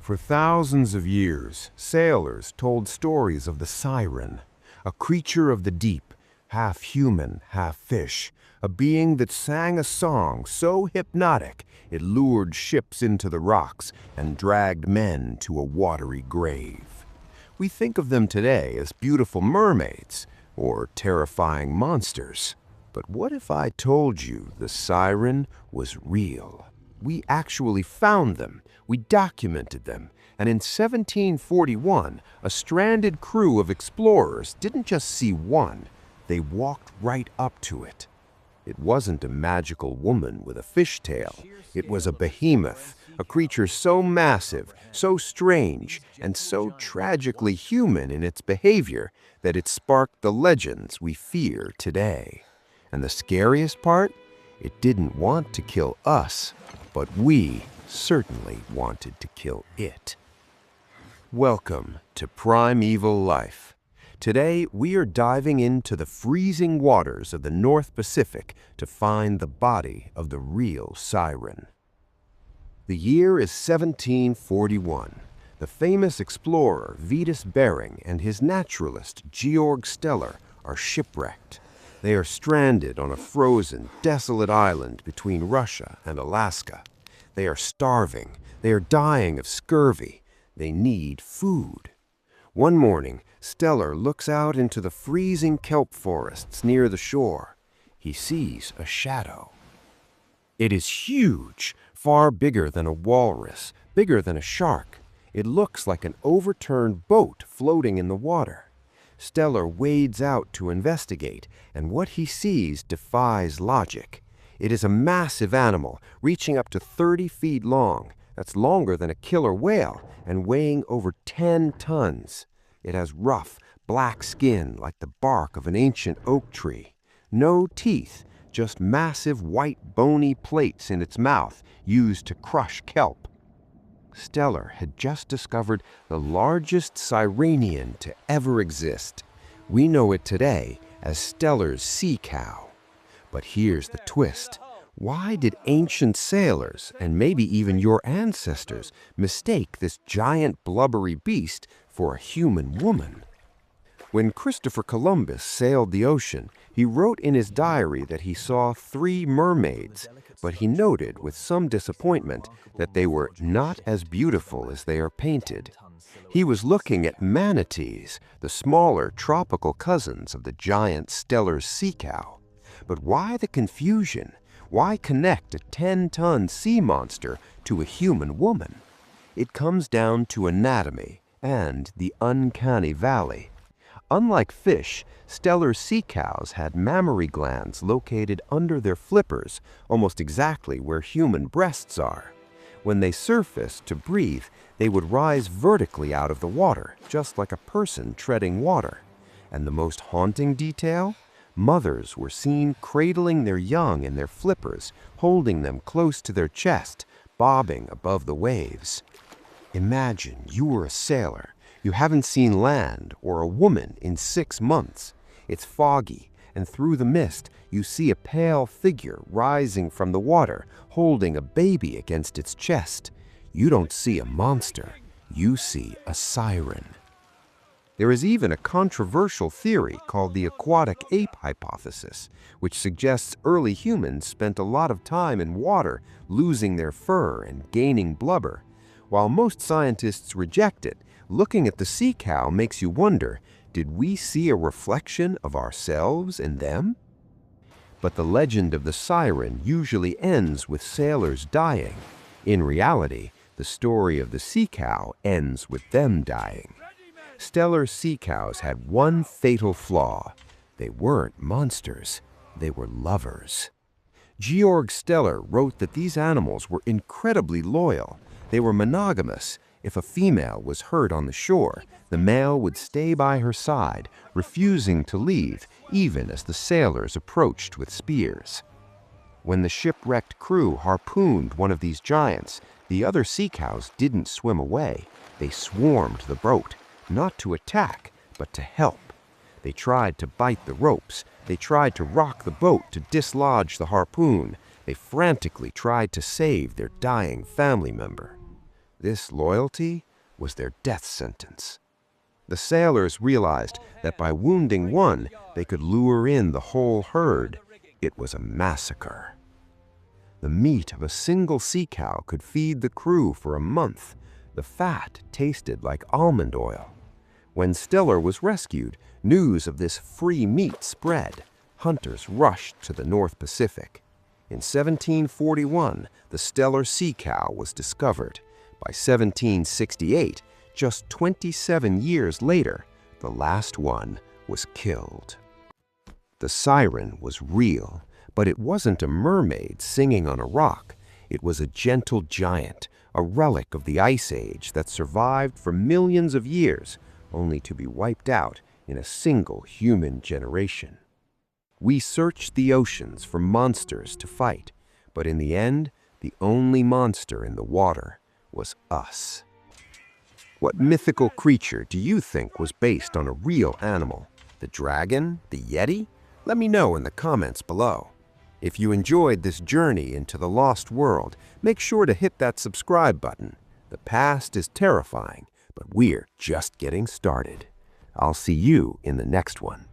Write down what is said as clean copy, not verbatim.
For thousands of years, sailors told stories of the Siren, a creature of the deep, half human, half fish, a being that sang a song so hypnotic it lured ships into the rocks and dragged men to a watery grave. We think of them today as beautiful mermaids or terrifying monsters. But what if I told you the Siren was real? We actually found them, we documented them, and in 1741, a stranded crew of explorers didn't just see one, they walked right up to it. It wasn't a magical woman with a fishtail. It was a behemoth, a creature so massive, so strange, and so tragically human in its behavior that it sparked the legends we fear today. And the scariest part? It didn't want to kill us, but we certainly wanted to kill it. Welcome to Primeval Life. Today, we are diving into the freezing waters of the North Pacific to find the body of the real Siren. The year is 1741. The famous explorer Vitus Bering and his naturalist Georg Steller are shipwrecked. They are stranded on a frozen, desolate island between Russia and Alaska. They are starving. They are dying of scurvy. They need food. One morning, Steller looks out into the freezing kelp forests near the shore. He sees a shadow. It is huge, far bigger than a walrus, bigger than a shark. It looks like an overturned boat floating in the water. Steller wades out to investigate, and what he sees defies logic. It is a massive animal, reaching up to 30 feet long. That's longer than a killer whale, and weighing over 10 tons. It has rough, black skin like the bark of an ancient oak tree. No teeth, just massive white bony plates in its mouth used to crush kelp. Steller had just discovered the largest sirenian to ever exist. We know it today as Steller's sea cow. But here's the twist. Why did ancient sailors, and maybe even your ancestors, mistake this giant blubbery beast for a human woman? When Christopher Columbus sailed the ocean, he wrote in his diary that he saw 3 mermaids, but he noted with some disappointment that they were not as beautiful as they are painted. He was looking at manatees, the smaller tropical cousins of the giant Steller's sea cow. But why the confusion? Why connect a 10-ton sea monster to a human woman? It comes down to anatomy and the uncanny valley. Unlike fish, Steller's sea cows had mammary glands located under their flippers, almost exactly where human breasts are. When they surfaced to breathe, they would rise vertically out of the water, just like a person treading water. And the most haunting detail? Mothers were seen cradling their young in their flippers, holding them close to their chest, bobbing above the waves. Imagine you were a sailor. You haven't seen land or a woman in 6 months. It's foggy, and through the mist, you see a pale figure rising from the water, holding a baby against its chest. You don't see a monster. You see a siren. There is even a controversial theory called the aquatic ape hypothesis, which suggests early humans spent a lot of time in water, losing their fur and gaining blubber. While most scientists reject it, looking at the sea cow makes you wonder, did we see a reflection of ourselves in them? But the legend of the siren usually ends with sailors dying. In reality, the story of the sea cow ends with them dying. Steller's sea cows had one fatal flaw. They weren't monsters, they were lovers. Georg Steller wrote that these animals were incredibly loyal. They were monogamous. If a female was hurt on the shore, the male would stay by her side, refusing to leave, even as the sailors approached with spears. When the shipwrecked crew harpooned one of these giants, the other sea cows didn't swim away. They swarmed the boat, not to attack, but to help. They tried to bite the ropes. They tried to rock the boat to dislodge the harpoon. They frantically tried to save their dying family member. This loyalty was their death sentence. The sailors realized that by wounding one, they could lure in the whole herd. It was a massacre. The meat of a single sea cow could feed the crew for a month. The fat tasted like almond oil. When Steller was rescued, news of this free meat spread. Hunters rushed to the North Pacific. In 1741, the Steller sea cow was discovered. By 1768, just 27 years later, the last one was killed. The siren was real, but it wasn't a mermaid singing on a rock. It was a gentle giant, a relic of the Ice Age that survived for millions of years, only to be wiped out in a single human generation. We searched the oceans for monsters to fight, but in the end, the only monster in the water was us. What mythical creature do you think was based on a real animal? The dragon? The Yeti? Let me know in the comments below. If you enjoyed this journey into the lost world, make sure to hit that subscribe button. The past is terrifying, but we're just getting started. I'll see you in the next one.